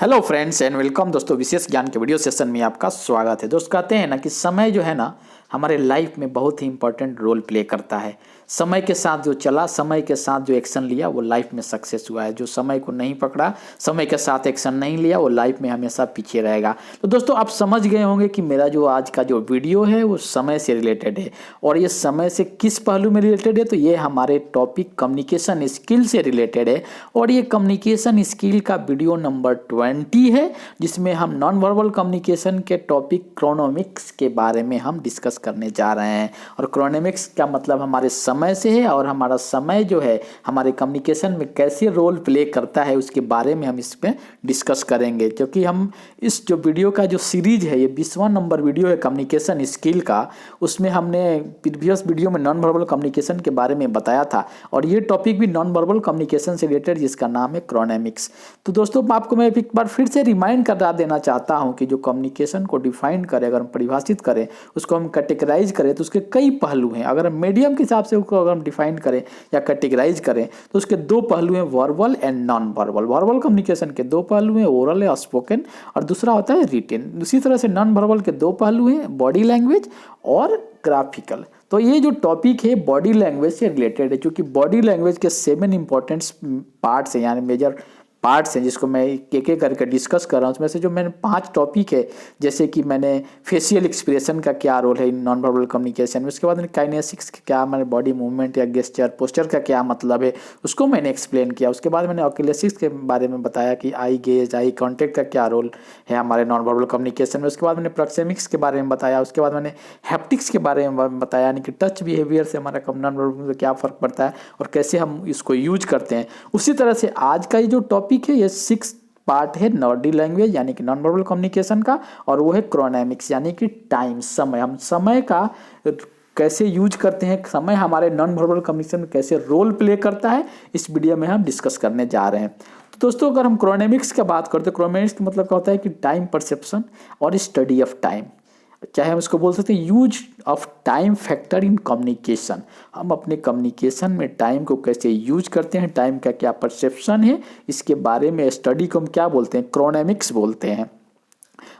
Hello friends and welcome दोस्तों। विशेष ज्ञान के वीडियो सेशन में आपका स्वागत है। दोस्त कहते हैं ना कि समय जो है ना हमारे लाइफ में बहुत ही इंपॉर्टेंट रोल प्ले करता है। समय के साथ जो चला, समय के साथ जो एक्शन लिया वो लाइफ में सक्सेस हुआ है। जो समय को नहीं पकड़ा, समय के साथ एक्शन नहीं लिया, वो लाइफ में हमेशा पीछे रहेगा। तो दोस्तों आप समझ गए होंगे कि मेरा जो आज का जो वीडियो है वो समय से रिलेटेड है। और ये समय से किस पहलू में रिलेटेड है, तो ये हमारे टॉपिक कम्युनिकेशन स्किल से रिलेटेड है। और ये कम्युनिकेशन स्किल का वीडियो नंबर 20 है, जिसमें हम नॉन वर्बल कम्युनिकेशन के टॉपिक क्रोनोमिक्स के बारे में हम डिस्कस करने जा रहे हैं। और क्रोनोमिक्स का मतलब हमारे समय से है, और हमारा समय जो है हमारे कम्युनिकेशन में कैसे रोल प्ले करता है उसके बारे में हम इसमें डिस्कस करेंगे। क्योंकि हम इस जो वीडियो का जो सीरीज है, ये 20वां नंबर वीडियो है कम्युनिकेशन स्किल का। उसमें हमने प्रीवियस वीडियो में नॉन वर्बल कम्युनिकेशन के बारे में बताया था, और ये टॉपिक भी नॉन वर्बल कम्युनिकेशन से रिलेटेड, जिसका नाम है क्रोनोमिक्स। तो दोस्तों आपको मैं एक बार फिर से रिमाइंड करा देना चाहता हूं कि जो कम्युनिकेशन को डिफाइन करें, अगर हम परिभाषित करें, उसको हम कैटेगराइज करें, तो उसके कई पहलू हैं। अगर हम मीडियम के हिसाब से उसको अगर हम डिफाइन करें या कैटेगराइज करें, तो उसके दो पहलू हैं, verbal and non verbal. Verbal communication के दो पहलू हैं, ओरल या स्पोकन, और दूसरा होता है रिटेन। उसी तरह से नॉन वर्बल के दो पहलू हैं, बॉडी लैंग्वेज और ग्राफिकल। तो ये जो टॉपिक है बॉडी लैंग्वेज से रिलेटेड है, क्योंकि बॉडी लैंग्वेज के 7 इंपॉर्टेंट पार्ट्स हैं, यानी मेजर पार्ट्स हैं, जिसको मैं एक एक करके डिस्कस कर रहा हूँ। उसमें से जो मैंने 5 टॉपिक है, जैसे कि मैंने फेशियल एक्सप्रेशन का क्या रोल है नॉन वर्बल कम्युनिकेशन में, उसके बाद मैंने काइनेसिक्स क्या, मैंने बॉडी मूवमेंट या गेस्चर पोस्चर का क्या मतलब है उसको मैंने एक्सप्लेन किया। उसके बाद मैंने ओकुलेसिक्स के बारे में बताया कि आई गेज, आई कॉन्टेक्ट का क्या रोल है हमारे नॉन वर्बल कम्युनिकेशन में। उसके बाद मैंने प्रोक्सेमिक्स के बारे में बताया। उसके बाद मैंने हैप्टिक्स के बारे में बताया, यानी कि टच बिहेवियर से हमारा नॉन वर्बल में क्या फ़र्क पड़ता है और कैसे हम इसको यूज करते हैं। उसी तरह से आज का ये जो टॉपिक है, ये 6 पार्ट है बॉडी लैंग्वेज यानी कि नॉन वर्बल कम्युनिकेशन का, और वो है क्रोनोमिक्स यानी कि टाइम, समय। हम समय का कैसे यूज करते हैं, समय हमारे नॉन वर्बल कम्युनिकेशन में कैसे रोल प्ले करता है, इस वीडियो में हम डिस्कस करने जा रहे हैं। तो दोस्तों अगर हम क्रोनोमिक्स की बात करते हैं, क्रोनोमिक्स का मतलब क्या होता है कि टाइम परसेप्शन और स्टडी ऑफ टाइम, चाहे हम इसको बोल सकते हैं use of time factor in communication. हम अपने कम्युनिकेशन में टाइम को कैसे यूज करते हैं, टाइम का क्या परसेप्शन है, इसके बारे में स्टडी को हम क्या बोलते हैं, क्रोनोमिक्स बोलते हैं।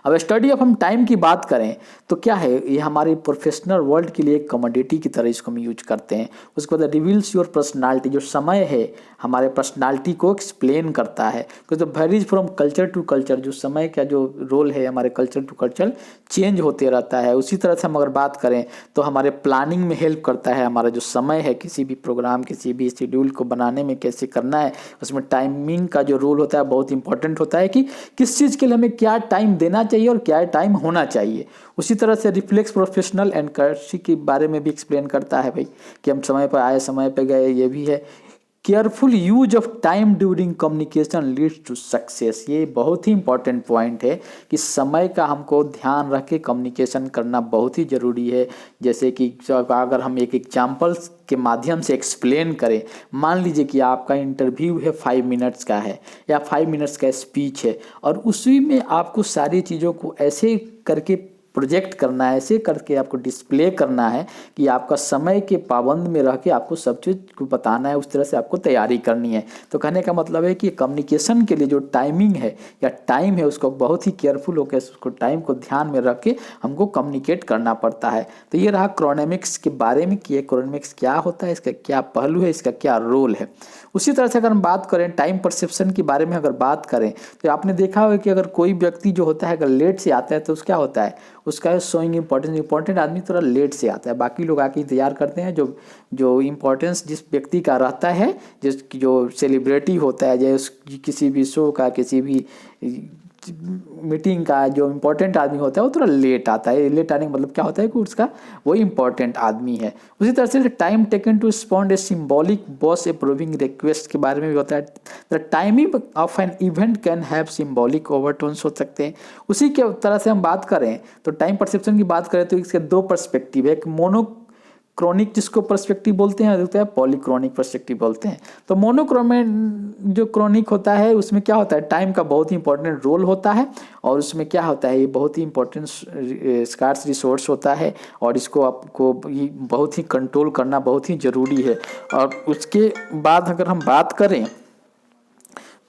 अब स्टडी ऑफ हम टाइम की बात करें तो क्या है, ये हमारे प्रोफेशनल वर्ल्ड के लिए एक कमोडिटी की तरह इसको हम यूज करते हैं। उसके बाद रिवील्स योर पर्सनालिटी, जो समय है हमारे पर्सनालिटी को एक्सप्लेन करता है। तो varies from culture to culture, जो समय का जो रोल है हमारे कल्चर टू कल्चर चेंज होते रहता है। उसी तरह से हम अगर बात करें तो हमारे प्लानिंग में हेल्प करता है। हमारा जो समय है किसी भी प्रोग्राम, किसी भी शेड्यूल को बनाने में कैसे करना है, उसमें टाइमिंग का जो रोल होता है बहुत इंपॉर्टेंट होता है कि किस चीज़ के लिए हमें क्या टाइम देना चाहिए और क्या टाइम होना चाहिए। उसी तरह से रिफ्लेक्स प्रोफेशनल एंड कर्सी के बारे में भी एक्सप्लेन करता है भाई, कि हम समय पर आए, समय पर गए, ये भी है। Careful use of time during communication leads to success, ये बहुत ही इंपॉर्टेंट पॉइंट है कि समय का हमको ध्यान रख के कम्युनिकेशन करना बहुत ही ज़रूरी है। जैसे कि अगर हम एक एग्जाम्पल्स के माध्यम से एक्सप्लेन करें, मान लीजिए कि आपका इंटरव्यू है 5 मिनट्स का है या 5 मिनट्स का स्पीच है, और उसी में आपको सारी चीज़ों को ऐसे करके प्रोजेक्ट करना है, ऐसे करके आपको डिस्प्ले करना है कि आपका समय के पाबंद में रह के आपको सब चीज़ को बताना है, उस तरह से आपको तैयारी करनी है। तो कहने का मतलब है कि कम्युनिकेशन के लिए जो टाइमिंग है या टाइम है, उसको बहुत ही केयरफुल होकर उसको टाइम को ध्यान में रख के हमको कम्युनिकेट करना पड़ता है। तो ये रहा क्रोनोमिक्स के बारे में कि ये क्रोनोमिक्स क्या होता है, इसका क्या पहलू है, इसका क्या रोल है। उसी तरह से अगर हम बात करें टाइम परसेप्शन के बारे में अगर बात करें, तो आपने देखा होगा कि अगर कोई व्यक्ति जो होता है अगर लेट से आता है तो उसका क्या होता है, उसका शोइंग इंपॉर्टेंट आदमी थोड़ा लेट से आता है, बाकी लोग आके इंतजार करते हैं। जो जो इम्पोर्टेंस जिस व्यक्ति का रहता है, जो सेलिब्रिटी होता है, जैसे किसी भी शो का, किसी भी मीटिंग का जो इम्पोर्टेंट आदमी होता है वो थोड़ा लेट आता है। लेट आने का मतलब क्या होता है कि उसका वो इम्पोर्टेंट आदमी है। उसी तरह से time taken to respond a symbolic boss approving request के बारे में भी होता है। The timing of an event can have symbolic overtones हो सकते हैं। उसी के तरह से हम बात करें तो टाइम परसेप्शन की बात करें तो इसके 2 पर्सपेक्टिव है, एक मोनोक्रोनिक जिसको पर्सपेक्टिव बोलते हैं, होता है पॉलीक्रोनिक पर्सपेक्टिव बोलते हैं। तो मोनोक्रोमेन जो क्रोनिक होता है उसमें क्या होता है, टाइम का बहुत ही इंपॉर्टेंट रोल होता है, और उसमें क्या होता है, ये बहुत ही इंपॉर्टेंट स्कार्स रिसोर्स होता है, और इसको आपको बहुत ही कंट्रोल करना बहुत ही ज़रूरी है। और उसके बाद अगर हम बात करें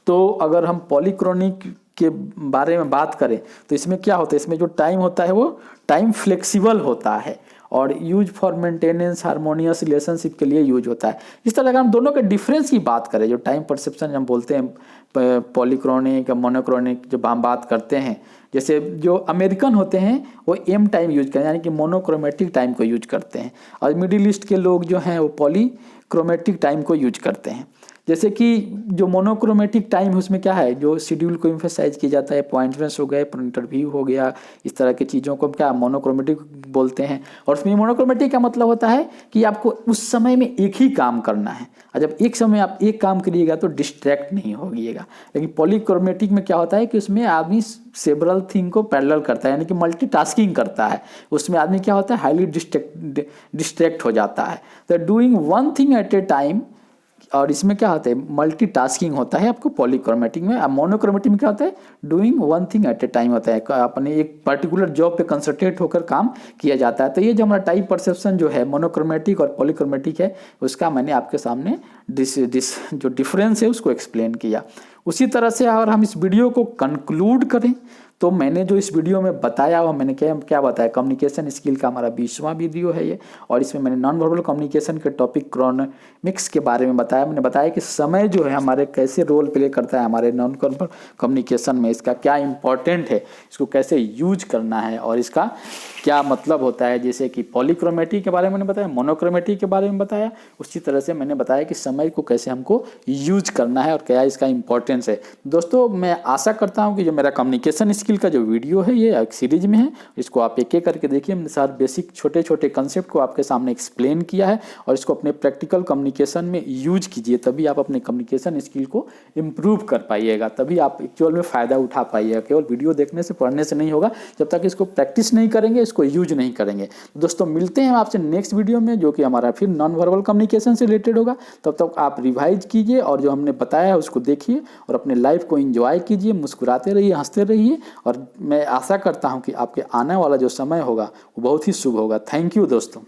तो अगर हम पॉलीक्रोनिक के बारे में बात करें तो इसमें क्या होता है, इसमें जो टाइम होता है वो टाइम फ्लेक्सिबल होता है और use for maintenance harmonious relationship के लिए यूज होता है। इस तरह अगर हम दोनों के डिफरेंस की बात करें, जो टाइम परसेप्शन हम बोलते हैं पॉलीक्रोनिक या मोनोक्रोनिक, जब हम बात करते हैं, जैसे जो अमेरिकन होते हैं वो एम टाइम यूज करते हैं यानी कि मोनोक्रोमेटिक टाइम को यूज करते हैं, और मिडिल ईस्ट के लोग जो हैं वो पॉलीक्रोमेटिक टाइम को यूज करते हैं। जैसे कि जो मोनोक्रोमेटिक टाइम है उसमें क्या है, जो शेड्यूल को एम्फेसाइज किया जाता है, अपॉइंटमेंट्स हो गए, इंटरव्यू हो गया, इस तरह की चीज़ों को क्या मोनोक्रोमेटिक बोलते हैं। और उसमें मोनोक्रोमेटिक का मतलब होता है कि आपको उस समय में एक ही काम करना है, और जब एक समय आप एक काम करिएगा तो डिस्ट्रैक्ट नहीं होइएगा। लेकिन पॉलीक्रोमेटिक में क्या होता है कि उसमें आदमी सेवरल थिंग को पैरेलल करता है, यानी कि मल्टीटास्किंग करता है। उसमें आदमी क्या होता है, हाईली डिस्ट्रैक्ट हो जाता है। तो doing one thing at A time, और इसमें क्या होता है मल्टीटास्किंग होता है आपको पॉलीक्रोमेटिक में। अब मोनोक्रोमेटिक में क्या होता है, doing one thing at A time होता है, अपने एक पर्टिकुलर जॉब पे कंसंट्रेट होकर काम किया जाता है। तो ये जो हमारा टाइम परसेप्शन जो है मोनोक्रोमेटिक और पॉलीक्रोमेटिक है, उसका मैंने आपके सामने जो डिफरेंस है उसको एक्सप्लेन किया। उसी तरह से अगर हम इस वीडियो को कंक्लूड करें तो मैंने जो इस वीडियो में बताया वो मैंने क्या बताया, कम्युनिकेशन स्किल का हमारा 20वां वीडियो है ये, और इसमें मैंने नॉन वर्बल कम्युनिकेशन के टॉपिक क्रोनमिक्स के बारे में बताया। मैंने बताया कि समय जो है हमारे कैसे रोल प्ले करता है हमारे नॉन वर्बल कम्युनिकेशन में, इसका क्या इंपॉर्टेंट है, इसको कैसे यूज करना है और इसका क्या मतलब होता है। जैसे कि पॉलीक्रोमेटिक के बारे में मैंने बताया, मोनोक्रोमेटिक के बारे में बताया, उसी तरह से मैंने बताया कि समय को कैसे हमको यूज करना है और क्या इसका इंपॉर्टेंस है। दोस्तों मैं आशा करता हूँ कि जो मेरा कम्युनिकेशन स्किल का जो वीडियो है ये एक सीरीज में है, इसको आप एक एक करके देखिए। मैंने सारे बेसिक छोटे छोटे कंसेप्ट को आपके सामने एक्सप्लेन किया है, और इसको अपने प्रैक्टिकल कम्युनिकेशन में यूज कीजिए, तभी आप अपने कम्युनिकेशन स्किल को इम्प्रूव कर पाइएगा, तभी आप एक्चुअल में फ़ायदा उठा पाइएगा। केवल वीडियो देखने से पढ़ने से नहीं होगा, जब तक इसको प्रैक्टिस नहीं करेंगे, इसको यूज नहीं करेंगे। दोस्तों मिलते हैं आपसे नेक्स्ट वीडियो में, जो कि हमारा फिर नॉन वर्बल कम्युनिकेशन से रिलेटेड होगा। तब तक आप रिवाइज कीजिए और जो हमने बताया है उसको देखिए और अपने लाइफ को एंजॉय कीजिए, मुस्कुराते रहिए, हंसते रहिए, और मैं आशा करता हूं कि आपके आने वाला जो समय होगा वो बहुत ही शुभ होगा। थैंक यू दोस्तों।